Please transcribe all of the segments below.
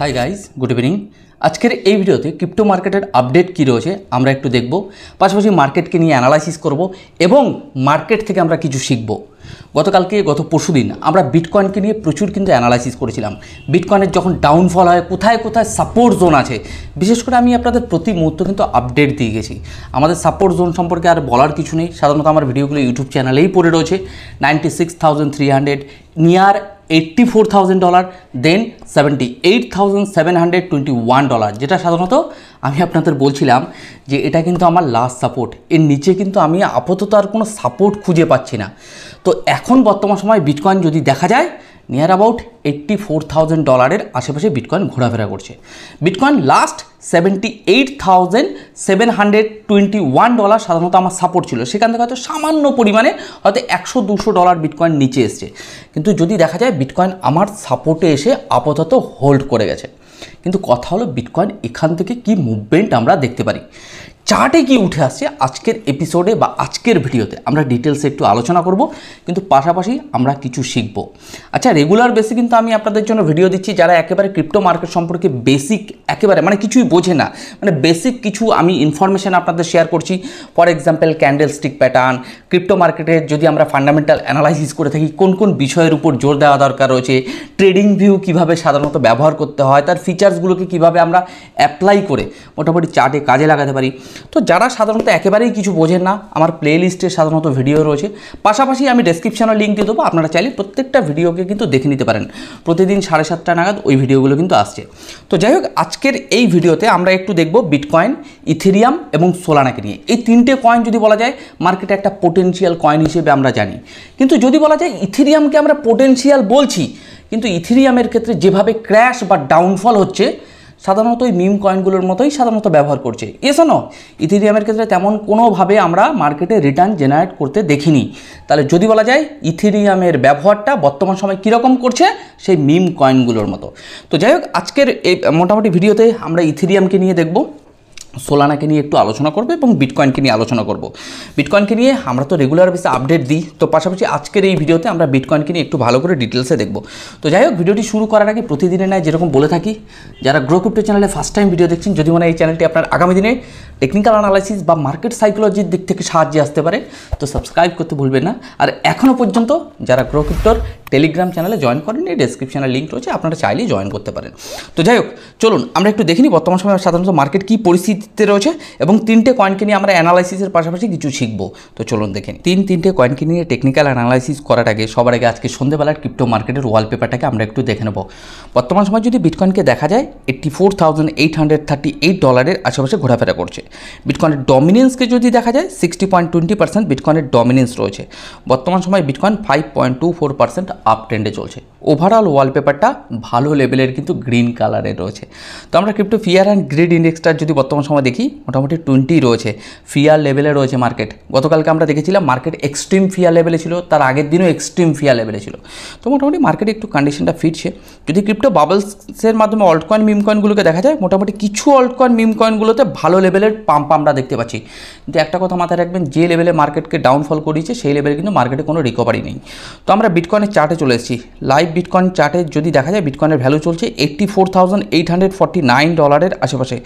Hi guys, good evening. আজকের এই ভিডিওতে ক্রিপ্টো মার্কেটের আপডেট কী রয়েছে আমরা একটু দেখব, পাশাপাশি মার্কেটকে নিয়ে অ্যানালাইসিস করব এবং মার্কেট থেকে আমরা কিছু শিখব। গত পরশুদিন আমরা বিটকয়েনকে নিয়ে প্রচুর কিন্তু অ্যানালাইসিস করেছিলাম। বিটকয়েনের যখন ডাউনফল হয়, কোথায় কোথায় সাপোর্ট জোন আছে, বিশেষ করে আমি আপনাদের প্রতি মুহূর্ত কিন্তু আপডেট দিয়ে গেছি। আমাদের সাপোর্ট জোন সম্পর্কে আর বলার কিছু নেই, সাধারণত আমার ভিডিওগুলো ইউটিউব চ্যানেলেই পড়ে রয়েছে। 96,300, নিয়ার $84,000, দেন $78,721, যেটা সাধারণত আমি আপনাদের বলছিলাম যে এটা কিন্তু আমার লাস্ট সাপোর্ট। এর নিচে কিন্তু আমি আপাতত আর কোনো সাপোর্ট খুঁজে পাচ্ছি না। তো এখন বর্তমান সময় বিটকয়েন যদি দেখা যায় নিয়ার অ্যাবাউট $84,000 আশেপাশে বিটকয়েন ঘোরাফেরা করছে। বিটকয়েন লাস্ট $78,721 সাধারণত আমার সাপোর্ট ছিল, সেখান থেকে হয়তো সামান্য পরিমাণে হয়তো $100-200 বিটকয়েন নিচে এসছে। কিন্তু যদি দেখা যায় বিটকয়েন আমার সাপোর্টে এসে আপাতত হোল্ড করে গেছে। কিন্তু কথা হলো বিটকয়েন এখান থেকে কি মুভমেন্ট আমরা দেখতে পারি, চার্টে কি উঠে আসছে আজকের এপিসোডে বা আজকের ভিডিওতে আমরা ডিটেলসে একটু আলোচনা করব, কিন্তু পাশাপাশি আমরা কিছু শিখব। আচ্ছা, রেগুলার বেসে কিন্তু আমি আপনাদের জন্য ভিডিও দিচ্ছি যারা একেবারে ক্রিপ্টো মার্কেট সম্পর্কে বেসিক একেবারে কিছুই বোঝে না, বেসিক কিছু আমি ইনফরমেশান আপনাদের শেয়ার করছি। For example candle stick pattern, crypto মার্কেটের যদি আমরা ফান্ডামেন্টাল অ্যানালাইসিস করে থাকি কোন কোন বিষয়ের উপর জোর দেওয়া দরকার রয়েছে, ট্রেডিং ভিউ কীভাবে সাধারণত ব্যবহার করতে হয়, তার ফিচার্সগুলোকে কীভাবে আমরা অ্যাপ্লাই করে মোটামুটি চার্টে কাজে লাগাতে পারি। তো যারা সাধারণত একেবারেই কিছু বোঝেন না, আমার প্লে লিস্টে সাধারণত ভিডিও রয়েছে, পাশাপাশি আমি ডেসক্রিপশনে লিঙ্ক দিয়ে দেবো, আপনারা চাইলে প্রত্যেকটা ভিডিওকে কিন্তু দেখে নিতে পারেন। প্রতিদিন 7:30 নাগাদ ওই ভিডিওগুলো কিন্তু আসছে। তো যাই হোক, আজকের এই ভিডিওতে আমরা একটু দেখব বিটকয়েন, ইথেরিয়াম এবং সোলানাকে নিয়ে। এই তিনটে কয়েন যদি বলা যায় মার্কেটে একটা পোটেনশিয়াল কয়েন হিসেবে আমরা জানি, কিন্তু যদি বলা যায় ইথেরিয়ামকে আমরা পোটেনশিয়াল বলছি, কিন্তু ইথেরিয়ামের ক্ষেত্রে যেভাবে ক্র্যাশ বা ডাউনফল হচ্ছে সাধারণত ওই মিম কয়েনগুলোর মতোই সাধারণত ব্যবহার করছে। এসো ইথেরিয়ামের ক্ষেত্রে তেমন কোনোভাবে আমরা মার্কেটে রিটার্ন জেনারেট করতে দেখিনি। তাহলে যদি বলা যায় ইথেরিয়ামের ব্যবহারটা বর্তমান সময় কীরকম করছে সেই মিম কয়েনগুলোর মতো। তো যাই হোক, আজকের এই মোটামুটি ভিডিওতে আমরা ইথেরিয়ামকে নিয়ে দেখব, সোলানাকে নিয়ে একটু আলোচনা করবো এবং বিটকয়েনকে নিয়ে আলোচনা করব। বিটকয়েনকে নিয়ে আমরা তো রেগুলার বেসে আপডেট দিই, তো পাশাপাশি আজকের এই ভিডিওতে আমরা বিটকয়েনকে নিয়ে একটু ভালো করে ডিটেলসে দেখব। তো যাই হোক, ভিডিওটি শুরু করার আগে প্রতিদিনের ন্যায় যেরকম বলে থাকি, যারা গ্রো ক্রিপ্টো চ্যানেলে ফার্স্ট টাইম ভিডিও দেখছেন, যদি মনে হয় এই চ্যানেলটি আপনার আগামী দিনে টেকনিক্যাল অ্যানালাইসিস বা মার্কেট সাইকোলজির দিক থেকে সাহায্যে আসতে পারে, তো সাবস্ক্রাইব করতে ভুলবেন না। আর এখনও পর্যন্ত যারা গ্রো ক্রিপ্টোর টেলিগ্রাম চ্যানেলে জয়েন করেন, এই ডেসক্রিপশনে লিঙ্ক রয়েছে, আপনারা চাইলেই জয়েন করতে পারেন। তো যাই হোক, চলুন আমরা একটু দেখে নিই বর্তমান সময়ে সাধারণত মার্কেট কী পরিস্থিতিতে রয়েছে এবং তিনটে কয়েনকে নিয়ে আমরা অ্যানালাইসিসের পাশাপাশি কিছু শিখব। তো চলুন দেখে নিই। তিনটে কয়েনকে নিয়ে টেকনিক্যাল অ্যানালাইসিস করার আগে সবার আগে আজকে সন্ধ্যেবেলার ক্রিপ্টো মার্কেটের ওয়ালপেপারটাকে আমরা একটু দেখে নেব। বর্তমান সময় যদি বিটকয়েনকে দেখা যায় $84,838 আশেপাশে ঘোরাফেরা করছে। বিটকয়েনের ডমিনেন্সকে যদি দেখা যায় 60.20% বিটকয়েনের ডমিনেন্স রয়েছে। বর্তমান সময় বিটকয়েন 5.24% আপ ট্রেন্ডে চলছে। ওভারঅল ওয়ালপেপারটা ভালো লেভেলের কিন্তু গ্রিন কালারের রয়েছে। তো আমরা ক্রিপ্টো ফিয়ার অ্যান্ড গ্রিড ইন্ডেক্সটার যদি বর্তমান সময় দেখি মোটামুটি 20 রয়েছে, ফিয়ার লেভেলে রয়েছে মার্কেট। গতকালকে আমরা দেখেছিলাম মার্কেট এক্সট্রিম ফিয়ার লেভেলে ছিল, তার আগের দিনও এক্সট্রিম ফিয়ার লেভেলে ছিল। তো মোটামুটি মার্কেটে একটু কন্ডিশনটা ফিরছে। যদি ক্রিপ্টো বাবলসের মাধ্যমে অল্ট কয়েন মিম কয়েনগুলোকে দেখা যায়, মোটামুটি কিছু অল্ট কয়েন মিম কয়েনগুলোতে ভালো লেভেলের পাম্প আমরা দেখতে পাচ্ছি। কিন্তু একটা কথা মাথায় রাখবেন, যে লেভেলে মার্কেটকে ডাউনফল করিয়েছে সেই লেভেলে কিন্তু মার্কেটে কোনো রিকভারি নেই। তো আমরা বিটকয়েনের চার্টে চলে এসেছি। লাইভ বিটকয়েন চার্টে যদি দেখা যায় বিটকয়েনের ভ্যালু চলছে $84,849 আশেপাশে।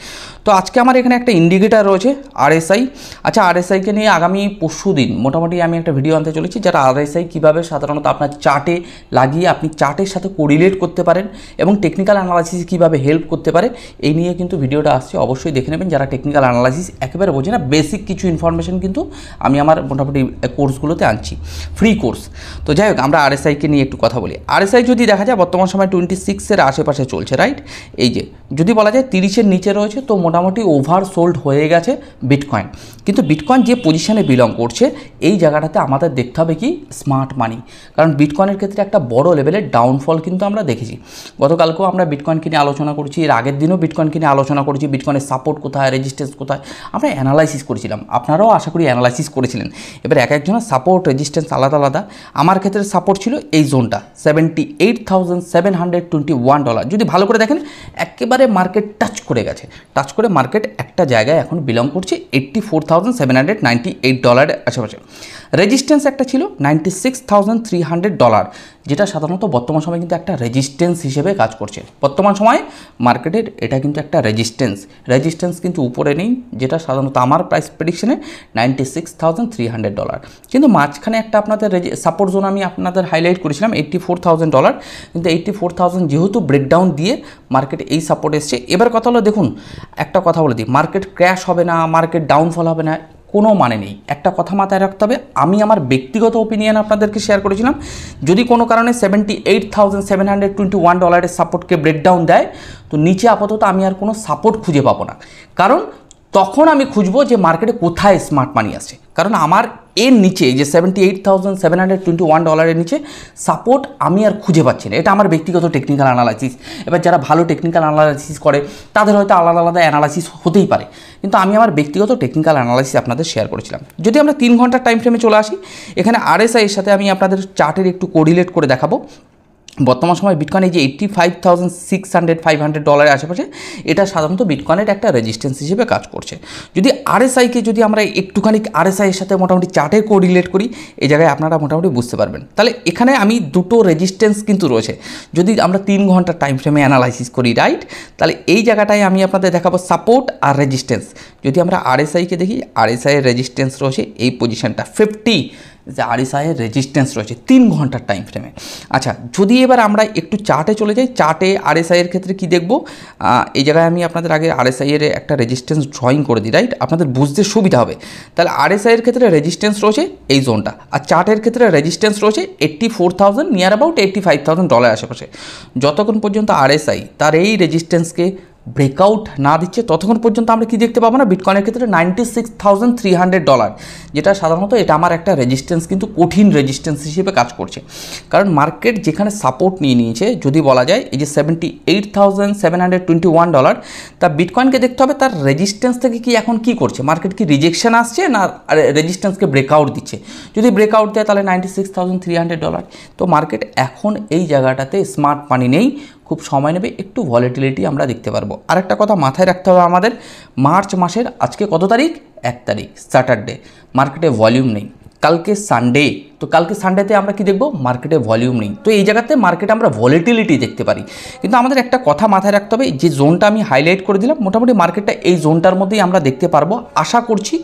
তো আজকে আমার এখানে একটা ইন্ডিকেটার রয়েছে RSI। আচ্ছা, RSIকে নিয়ে আগামী পরশুদিন মোটামুটি আমি একটা ভিডিও আনতে চলেছি, যারা RSI কীভাবে সাধারণত আপনার চার্টে লাগিয়ে আপনি চার্টের সাথে কোরিলেট করতে পারেন এবং টেকনিক্যাল অ্যানালাইসিস কীভাবে হেল্প করতে পারে, এই নিয়ে কিন্তু ভিডিওটা আসছে, অবশ্যই দেখে নেবেন। যারা টেকনিক্যাল অ্যানালাইসিস একেবারে বোঝে না, বেসিক কিছু ইনফরমেশন কিন্তু আমি আমার মোটামুটি কোর্সগুলোতে আনছি, ফ্রি কোর্স। তো যাই হোক, আমরা RSIকে নিয়ে একটু কথা বলি। RSI যদি দেখা যায় বর্তমান সময় 26-এর আশেপাশে চলছে, রাইট? এই যে যদি বলা যায় 30-এর নিচে রয়েছে, তো মোটামুটি ওভার সোল্ড হয়ে গেছে বিটকয়েন। কিন্তু বিটকয়েন যে পজিশনে বিলং করছে এই জায়গাটাতে আমাদের দেখতে হবে কি স্মার্ট মানি, কারণ বিটকয়েনের ক্ষেত্রে একটা বড় লেভেলের ডাউনফল কিন্তু আমরা দেখেছি। গতকালকেও আমরা বিটকয়েনকে নিয়ে আলোচনা করেছি, এর আগের দিনও বিটকয়েনকে নিয়ে আলোচনা করেছি, বিটকয়েনের সাপোর্ট কোথায়, রেজিস্ট্যান্স কোথায় আমরা অ্যানালাইসিস করেছিলাম। আপনারাও আশা করি অ্যানালাইসিস করেছিলেন। এবার এক একজনের সাপোর্ট রেজিস্ট্যান্স আলাদা আলাদা। আমার ক্ষেত্রে সাপোর্ট ছিল এই জোনটা $78,721। যদি ভালো করে দেখেন একেবারে মার্কেট টাচ করে গেছে, টাচ করে মার্কেট একটা জায়গায় এখন বিলং করছে $84,798 আশেপাশে। রেজিস্ট্যান্স একটা ছিল $96,300, যেটা সাধারণত বর্তমান সময়ে কিন্তু একটা রেজিস্ট্যান্স হিসেবে কাজ করছে। বর্তমান সময়ে মার্কেটের এটা কিন্তু একটা রেজিস্ট্যান্স কিন্তু উপরে নেই, যেটা সাধারণত আমার প্রাইস প্রেডিকশনে $96,300। কিন্তু মাঝখানে একটা আপনাদের সাপোর্ট জোন আমি আপনাদের হাইলাইট করেছিলাম $84,000, কিন্তু 84,000 যেহেতু ব্রেকডাউন দিয়ে মার্কেট এই সাপোর্ট এসছে। এবার কথা হলো, দেখুন একটা কথা বলে দিই, মার্কেট ক্র্যাশ হবে না, মার্কেট ডাউনফল হবে না, কোনো মানে নেই। একটা কথা মাথায় রাখতে হবে, আমি আমার ব্যক্তিগত ওপিনিয়ন আপনাদেরকে শেয়ার করেছিলাম, যদি কোনো কারণে $78,721 সাপোর্টকে ব্রেকডাউন দেয়, তো নিচে আপাতত আমি আর কোনো সাপোর্ট খুঁজে পাবো না। কারণ তখন আমি খুঁজবো যে মার্কেটে কোথায় স্মার্ট মানি আছে, কারণ আমার এর নিচে যে $78,721 নিচে সাপোর্ট আমি আর খুঁজে পাচ্ছি না। এটা আমার ব্যক্তিগত টেকনিক্যাল অ্যানালাইসিস। এবার যারা ভালো টেকনিক্যাল অ্যানালাইসিস করে তাদের হয়তো আলাদা আলাদা অ্যানালাইসিস হতেই পারে, কিন্তু আমি আমার ব্যক্তিগত টেকনিক্যাল অ্যানালাইসিস আপনাদের শেয়ার করেছিলাম। যদি আমরা 3 ঘন্টার টাইম ফ্রেমে চলে আসি, এখানে RSI এর সাথে আমি আপনাদের চার্টের একটু কোরিলেট করে দেখাবো। বর্তমান সময় বিটকয়েন এই যে $85,600-500 আশেপাশে, এটা সাধারণত বিটকয়েনের একটা রেজিস্ট্যান্স হিসেবে কাজ করছে। যদি RSIকে যদি আমরা একটুখানি RSI এর সাথে মোটামুটি চার্টে কোরিলেট করি, এই জায়গায় আপনারা মোটামুটি বুঝতে পারবেন। তাহলে এখানে আমি দুটো রেজিস্ট্যান্স কিন্তু রয়েছে। যদি আমরা 3 ঘন্টার টাইম ফ্রেমে অ্যানালাইসিস করি, রাইট, তাহলে এই জায়গাটায় আমি আপনাদের দেখাবো সাপোর্ট আর রেজিস্ট্যান্স। যদি আমরা RSIকে দেখি, RSI এর রেজিস্ট্যান্স রয়েছে এই পজিশনটা 50, যে RSI এর রেজিস্ট্যান্স রয়েছে 3 ঘন্টার টাইম ফ্রেমে। আচ্ছা, যদি এবার আমরা একটু চার্টে চলে যাই, চার্টে RSI এর ক্ষেত্রে কি দেখব, এই জায়গায় আমি আপনাদের আগে RSI এর একটা রেজিস্ট্যান্স ড্রয়িং করে দিই, রাইট, আপনাদের বুঝতে সুবিধা হবে। তাহলে RSI এর ক্ষেত্রে রেজিস্ট্যান্স রয়েছে এই জোনটা, আর চার্টের ক্ষেত্রে রেজিস্ট্যান্স রয়েছে 84,000, নিয়ার অ্যাবাউট $85,000 আশেপাশে। যতক্ষণ পর্যন্ত RSI তার এই রেজিস্ট্যান্সকে ব্রেকআউট না দিচ্ছে, ততক্ষণ পর্যন্ত আমরা কি দেখতে পাবো না, বিটকয়েনের ক্ষেত্রে $96,300, যেটা সাধারণত এটা আমার একটা রেজিস্ট্যান্স, কিন্তু কঠিন রেজিস্ট্যান্স হিসেবে কাজ করছে। কারণ মার্কেট যেখানে সাপোর্ট নিয়ে নিয়েছে, যদি বলা যায় এই যে $78,721, তা বিটকয়েনকে দেখতে হবে তার রেজিস্ট্যান্স থেকে কি এখন কি করছে, মার্কেট কি রিজেকশন আসছে না রেজিস্ট্যান্সকে ব্রেকআউট দিচ্ছে। যদি ব্রেকআউট দেয় তাহলে $96,300। তো মার্কেট এখন এই জায়গাটাতে স্মার্ট মানি নেই, খুব সময় নেবে, একটু ভলিটিলিটি আমরা দেখতে পারবো। আরেকটা কথা মাথায় রাখতে হবে আমাদের, মার্চ মাসের আজকে কত তারিখ, 1 তারিখ, স্যাটারডে, মার্কেটে ভলিউম নেই। কালকে সানডে, তো কালকে সানডেতে আমরা কি দেখব, মার্কেটে ভলিউম নেই। তো এই জায়গাতে মার্কেটে আমরা ভলিটিলিটি দেখতে পারি। কিন্তু আমাদের একটা কথা মাথায় রাখতে হবে, যে জোনটা আমি হাইলাইট করে দিলাম, মোটামুটি মার্কেটটা এই জোনটার মধ্যেই আমরা দেখতে পারবো আশা করছি।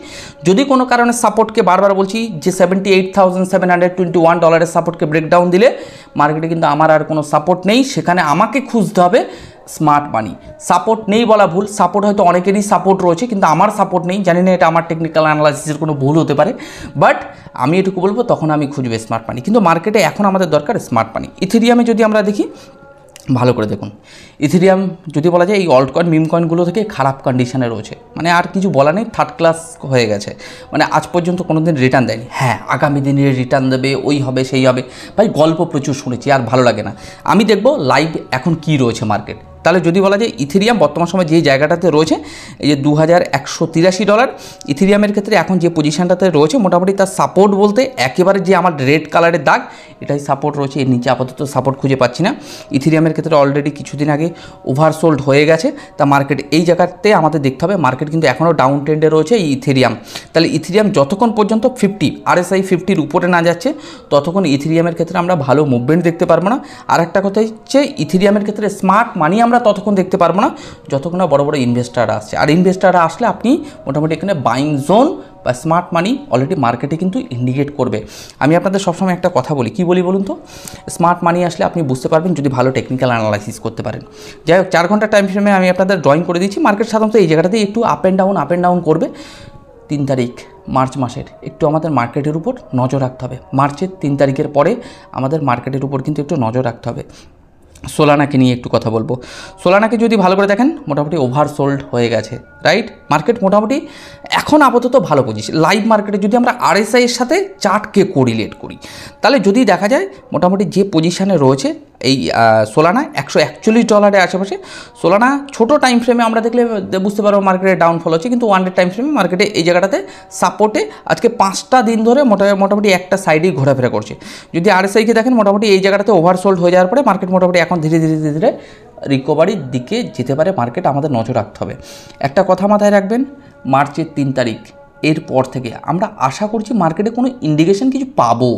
যদি কোনো কারণে সাপোর্টকে বারবার বলছি যে $78,721 সাপোর্টকে ব্রেকডাউন দিলে মার্কেটে কিন্তু আমার আর কোনো সাপোর্ট নেই, সেখানে আমাকে খুঁজতে হবে স্মার্ট মানি। সাপোর্ট নেই বলা ভুল, সাপোর্ট হয়তো অনেকেরই সাপোর্ট রয়েছে, কিন্তু আমার সাপোর্ট নেই। জানি না এটা আমার টেকনিক্যাল অ্যানালাইসিসের কোনো ভুল হতে পারে, বাট আমি এটুকু বলবো তখন আমি খুঁজবে স্মার্ট মানি। কিন্তু মার্কেটে এখন আমাদের দরকার স্মার্ট মানি। ইথেরিয়ামে যদি আমরা দেখি, ভালো করে দেখুন, ইথেরিয়াম যদি বলা যায় এই অল্ট কয়েন মিম কয়েনগুলো থেকে খারাপ কন্ডিশনে রয়েছে, মানে আর কিছু বলা নেই, থার্ড ক্লাস হয়ে গেছে। মানে আজ পর্যন্ত কোনো দিন রিটার্ন দেয়নি। হ্যাঁ, আগামী দিনে রিটার্ন দেবে, ওই হবে সেই হবে, ভাই গল্প প্রচুর শুনেছি, আর ভালো লাগে না। আমি দেখব লাইভ এখন কি রয়েছে মার্কেট। তাহলে যদি বলা যায় ইথেরিয়াম বর্তমান সময় যে জায়গাটাতে রয়েছে, এই যে $2,183, ইথেরিয়ামের ক্ষেত্রে এখন যে পজিশনটাতে রয়েছে, মোটামুটি তার সাপোর্ট বলতে একেবারে যে আমার রেড কালারের দাগ, এটাই সাপোর্ট রয়েছে। এর নিচে আপাতত সাপোর্ট খুঁজে পাচ্ছি না। ইথেরিয়ামের ক্ষেত্রে অলরেডি কিছুদিন আগে ওভারসোল্ড হয়ে গেছে, তা মার্কেট এই জায়গাতে আমাদের দেখতে হবে, মার্কেট কিন্তু এখনও ডাউন ট্রেন্ডে রয়েছে এই ইথেরিয়াম। তাহলে ইথেরিয়াম যতক্ষণ পর্যন্ত 50 RSI 50-র উপরে না যাচ্ছে, ততক্ষণ ইথেরিয়ামের ক্ষেত্রে আমরা ভালো মুভমেন্ট দেখতে পারবো না। আর একটা কথা হচ্ছে, ইথেরিয়ামের ক্ষেত্রে স্মার্ট মানি আমরা ততক্ষণ দেখতে পারবো না যতক্ষণ না বড় বড় ইনভেস্টাররা আসছে। আর ইনভেস্টাররা আসলে আপনি মোটামুটি এখানে বাইং জোন বা স্মার্ট মানি অলরেডি মার্কেটে কিন্তু ইন্ডিকেট করবে। আমি আপনাদের সবসময় একটা কথা বলি, কি বলি বলুন তো, স্মার্ট মানি আসলে আপনি বুঝতে পারবেন যদি ভালো টেকনিক্যাল অ্যানালাইসিস করতে পারেন। যাই হোক, 4 ঘন্টার টাইম ফ্রেমে আমি আপনাদের ড্রয়িং করে দিচ্ছি। মার্কেট সাধারণত এই জায়গাটাতেই একটু আপ অ্যান্ড ডাউন করবে। 3 তারিখ মার্চ মাসের একটু আমাদের মার্কেটের উপর নজর রাখতে হবে। মার্চের 3 তারিখের পরে আমাদের মার্কেটের উপর কিন্তু একটু নজর রাখতে হবে। সোলানাকে নিয়ে একটু কথা বলবো। সোলানাকে যদি ভালো করে দেখেন, মোটামুটি ওভারসোল্ড হয়ে গেছে, রাইট। মার্কেট মোটামুটি এখন আপাতত ভালো পজিশন। লাইভ মার্কেটে যদি আমরা RSI এর সাথে চার্টকে কোরিলেট করি, তাহলে যদি দেখা যায় মোটামুটি যে পজিশানে রয়েছে এই সোলানা $141 আশেপাশে। সোলানা ছোটো টাইম ফ্রেমে আমরা দেখলে বুঝতে পারবো মার্কেটে ডাউনফল হচ্ছে, কিন্তু 1 ডে টাইম ফ্রেমে মার্কেটে এই জায়গাটাতে সাপোর্টে আজকে 5টা দিন ধরে মোটামুটি একটা সাইডেই ঘোরাফেরা করছে। যদি RSIকে দেখেন, মোটামুটি এই জায়গাটাতে ওভারসোল্ড হয়ে যাওয়ার পরে মার্কেট মোটামুটি এখন ধীরে ধীরে রিকভারির দিকে যেতে পারে। মার্কেট আমাদের নজর রাখতে হবে। একটা কথা মাথায় রাখবেন, মার্চের 3 তারিখ এরপর থেকে আমরা আশা করছি মার্কেটে কোনো ইন্ডিকেশন কিছু পাবো,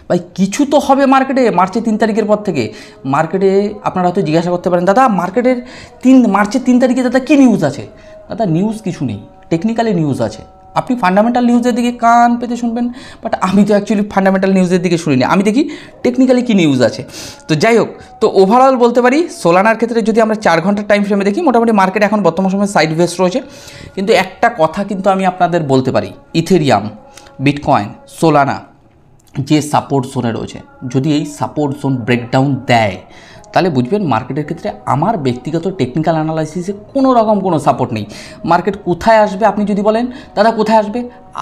ভাই কিছু তো হবে মার্কেটে। মার্চের 3 তারিখের পর থেকে মার্কেটে আপনারা হয়তো জিজ্ঞাসা করতে পারেন, দাদা মার্কেটের মার্চের 3 তারিখে দাদা কী নিউজ আছে? দাদা নিউজ কিছু নেই, টেকনিক্যালি নিউজ আছে। আপনি ফান্ডামেন্টাল নিউজের দিকে কান পেতে শুনবেন, বাট আমি তো অ্যাকচুয়ালি ফান্ডামেন্টাল নিউজের দিকে শুনিনি, আমি দেখি টেকনিক্যালি কী নিউজ আছে। তো যাই হোক, তো ওভারঅল বলতে পারি সোলানার ক্ষেত্রে যদি আমরা 4 ঘন্টার টাইম ফ্রেমে দেখি, মোটামুটি মার্কেট এখন বর্তমান সময়ে সাইড ওয়েজ রয়েছে। কিন্তু একটা কথা কিন্তু আমি আপনাদের বলতে পারি, ইথেরিয়াম, বিটকয়েন, সোলানা যে সাপোর্ট জোনে রয়েছে, যদি এই সাপোর্ট জোন ব্রেকডাউন দেয় তাহলে বুঝবেন মার্কেটের ক্ষেত্রে আমার ব্যক্তিগত টেকনিক্যাল অ্যানালাইসিসে কোনো রকম কোনো সাপোর্ট নেই। মার্কেট কোথায় আসবে আপনি যদি বলেন দাদা কোথায় আসবে,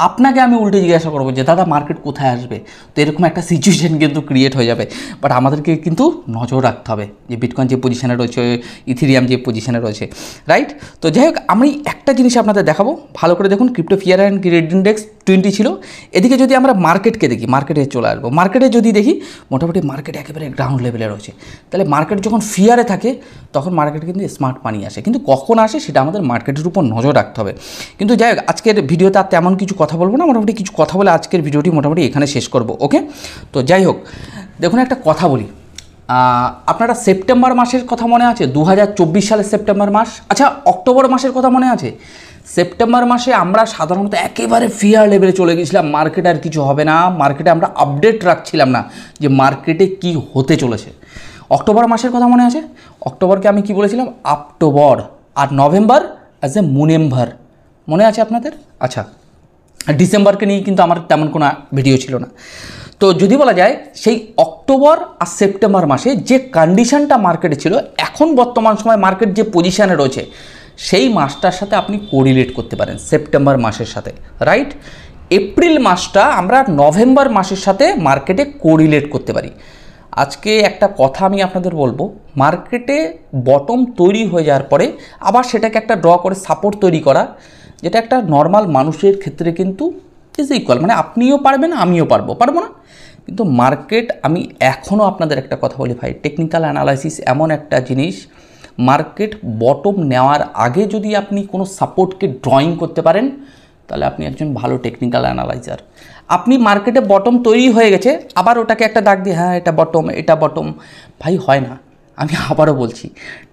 আপনাকে আমি উল্টে জিজ্ঞাসা করবো যে দাদা মার্কেট কোথায় আসবে। তো এরকম একটা সিচুয়েশন কিন্তু ক্রিয়েট হয়ে যাবে। বাট আমাদেরকে কিন্তু নজর রাখতে হবে যে বিটকয়েন যে পজিশনে রয়েছে, ইথেরিয়াম যে পজিশনে রয়েছে, রাইট। তো যাই হোক, আমি একটা জিনিস আপনাদের দেখাবো, ভালো করে দেখুন। Crypto fear and grade index 20 ছিল। এদিকে যদি আমরা মার্কেটকে দেখি, মার্কেটে চলে আসবো, মার্কেটে যদি দেখি মোটামুটি মার্কেট একেবারে গ্রাউন্ড লেভেলে রয়েছে। তাহলে মার্কেট যখন ফিয়ারে থাকে তখন মার্কেট কিন্তু স্মার্ট মানি আসে, কিন্তু কখন আসে সেটা আমাদের মার্কেটের উপর নজর রাখতে হবে। কিন্তু যাই হোক, আজকের ভিডিওতে আর তেমন কিছু কথা বলবো না, মোটামুটি কিছু কথা বলে আজকের ভিডিওটি মোটামুটি এখানে শেষ করব। ওকে, তো যাই হোক, দেখুন একটা কথা বলি, আপনারা সেপ্টেম্বর মাসের কথা মনে আছে? 2024 সালের সেপ্টেম্বর মাস। আচ্ছা, অক্টোবর মাসের কথা মনে আছে? সেপ্টেম্বর মাসে আমরা সাধারণত একেবারে ফিয়ার লেভেলে চলে গেছিলাম, মার্কেটে আর কিছু হবে না, মার্কেটে আমরা আপডেট রাখছিলাম না যে মার্কেটে কি হতে চলেছে। অক্টোবর মাসের কথা মনে আছে? অক্টোবরকে আমি কি বলেছিলাম? অক্টোবর। আর নভেম্বর অ্যাজ এ মুনেম্বর, মনে আছে আপনাদের? আচ্ছা, ডিসেম্বরকে নিয়ে কিন্তু আমার তেমন কোনো ভিডিও ছিল না। তো যদি বলা যায় সেই অক্টোবর আর সেপ্টেম্বর মাসে যে কন্ডিশনটা মার্কেটে ছিল, এখন বর্তমান সময় মার্কেট যে পজিশানে রয়েছে সেই মাসটার সাথে আপনি কোরিলেট করতে পারেন, সেপ্টেম্বর মাসের সাথে, রাইট। এপ্রিল মাসটা আমরা নভেম্বর মাসের সাথে মার্কেটে কোরিলেট করতে পারি। আজকে একটা কথা আমি আপনাদের বলবো, মার্কেটে বটম তৈরি হয়ে যাওয়ার পরে আবার সেটাকে একটা ড্র করে সাপোর্ট তৈরি করা, যেটা একটা নর্মাল মানুষের ক্ষেত্রে কিন্তু ইজ ইকুয়াল, মানে আপনিও পারবেন আমিও পারবো না। কিন্তু মার্কেট, আমি এখনও আপনাদের একটা কথা বলি ভাই, টেকনিক্যাল অ্যানালাইসিস এমন একটা জিনিস, মার্কেট বটম নেওয়ার আগে যদি আপনি কোনো সাপোর্টকে ড্রয়িং করতে পারেন তাহলে আপনি একজন ভালো টেকনিক্যাল অ্যানালাইজার। আপনি মার্কেটে বটম তৈরি হয়ে গেছে, আবার ওটাকে একটা দাগ দিয়ে হ্যাঁ এটা বটম, ভাই হয় না। আমি আবারও বলছি,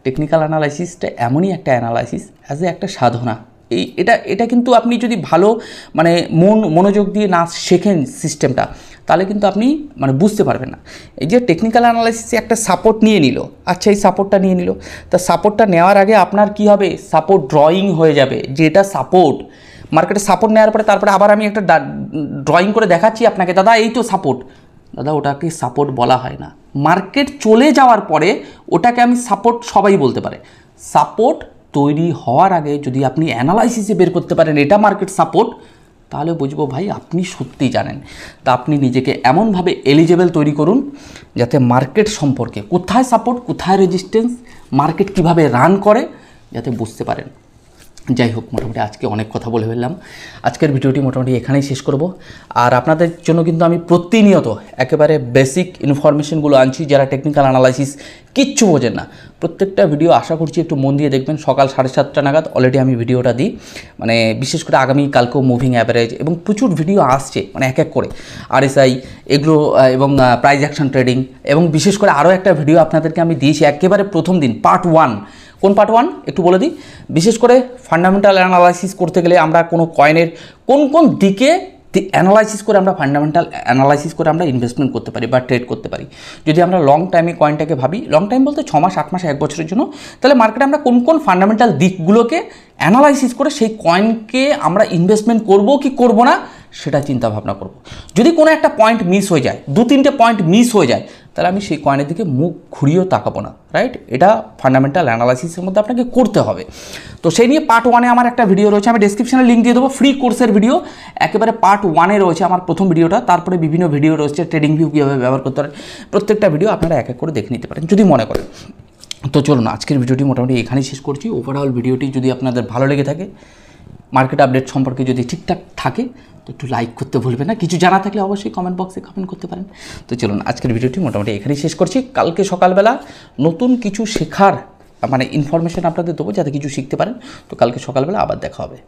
টেকনিক্যাল অ্যানালাইসিসটা এমনই একটা অ্যানালাইসিস অ্যাজ এ একটা সাধনা। এটা কিন্তু আপনি যদি ভালো মানে মনোযোগ দিয়ে না শেখেন সিস্টেমটা, তাহলে কিন্তু আপনি মানে বুঝতে পারবেন না। এই যে টেকনিক্যাল অ্যানালাইসিসে একটা সাপোর্ট নিয়ে নিল, আচ্ছা এই সাপোর্টটা নিয়ে নিল, তা সাপোর্টটা নেওয়ার আগে আপনার কি হবে? সাপোর্ট ড্রয়িং হয়ে যাবে, যে এটা সাপোর্ট। মার্কেটে সাপোর্ট নেওয়ার পরে তারপরে আবার আমি একটা ড্রয়িং করে দেখাচ্ছি আপনাকে, দাদা এই তো সাপোর্ট। দাদা ওটাকে সাপোর্ট বলা হয় না। মার্কেট চলে যাওয়ার পরে ওটাকে আমি সাপোর্ট সবাই বলতে পারে। সাপোর্ট তৈরি হওয়ার আগে যদি আপনি অ্যানালাইসিসে বের করতে পারেন এটা মার্কেট সাপোর্ট, তাহলে বুঝবো ভাই আপনি সত্যি জানেন। তা আপনি নিজেকে এমনভাবে এলিজেবল তৈরি করুন যাতে মার্কেট সম্পর্কে কোথায় সাপোর্ট, কোথায় রেজিস্ট্যান্স, মার্কেট কিভাবে রান করে যাতে বুঝতে পারেন। যাই হোক, মোটামুটি আজকে অনেক কথা বলে ফেললাম। আজকের ভিডিওটি মোটামুটি এখানেই শেষ করব। আর আপনাদের জন্য কিন্তু আমি প্রতিনিয়ত একেবারে বেসিক ইনফরমেশনগুলো আনছি, যারা টেকনিক্যাল অ্যানালাইসিস কিচ্ছু বোঝেন না। প্রত্যেকটা ভিডিও আশা করছি একটু মন দিয়ে দেখবেন। সকাল 7:30 নাগাদ অলরেডি আমি ভিডিওটা দিই, মানে বিশেষ করে আগামীকালকেও মুভিং অ্যাভারেজ এবং প্রচুর ভিডিও আসছে, মানে এক এক করে RSI এগুলো এবং প্রাইস অ্যাকশন ট্রেডিং, এবং বিশেষ করে আরও একটা ভিডিও আপনাদেরকে আমি দিয়েছি একেবারে প্রথম দিন, পার্ট 1। কোন পার্ট 1 একটু বলে দিই। বিশেষ করে ফান্ডামেন্টাল অ্যানালাইসিস করতে গেলে আমরা কোনো কয়েনের কোন দিকে অ্যানালাইসিস করে আমরা ফান্ডামেন্টাল অ্যানালাইসিস করে আমরা ইনভেস্টমেন্ট করতে পারি বা ট্রেড করতে পারি। যদি আমরা লং টাইমে কয়েনটাকে ভাবি, লং টাইম বলতে 6 মাস, 8 মাস, 1 বছরের জন্য, তাহলে মার্কেটে আমরা কোন ফান্ডামেন্টাল দিকগুলোকে অ্যানালাইসিস করে সেই কয়েনকে আমরা ইনভেস্টমেন্ট করব কি করব না সেটা চিন্তা ভাবনা করব। যদি কোনো একটা পয়েন্ট মিস হয়ে যায়, 2-3টে পয়েন্ট মিস হয়ে যায়, তাহলে আমি সেই কয়েনের দিকে মুখ ঘুরিয়েও তাকাবো না, রাইট। এটা ফান্ডামেন্টাল অ্যানালাইসিসের মধ্যে আপনাকে করতে হবে। তো সেই নিয়ে পার্ট 1-এ আমার একটা ভিডিও রয়েছে, আমি ডেসক্রিপশনে লিঙ্ক দিয়ে দেবো, ফ্রি কোর্সের ভিডিও। একেবারে পার্ট 1-এ রয়েছে আমার প্রথম ভিডিওটা, তারপরে বিভিন্ন ভিডিও রয়েছে ট্রেডিং ভিউ কীভাবে ব্যবহার করতে পারেন, প্রত্যেকটা ভিডিও আপনারা এক এক করে দেখে নিতে পারেন যদি মনে করেন। তো চলুন আজকের ভিডিওটি মোটামুটি এখানেই শেষ করছি। ওভারঅল ভিডিওটি যদি আপনাদের ভালো লেগে থাকে, মার্কেট আপডেট সম্পর্কে যদি ঠিকঠাক থাকে, তো একটু লাইক করতে ভুলবেন না। কিছু জানা থাকলে অবশ্যই কমেন্ট বক্সে কমেন্ট করতে পারেন। তো চলুন আজকের ভিডিওটি মোটামুটি এখানেই শেষ করছি। কালকে সকালবেলা নতুন কিছু শেখার মানে ইনফরমেশন আপনাদের দেবো যাতে কিছু শিখতে পারেন। তো কালকে সকালবেলা আবার দেখা হবে।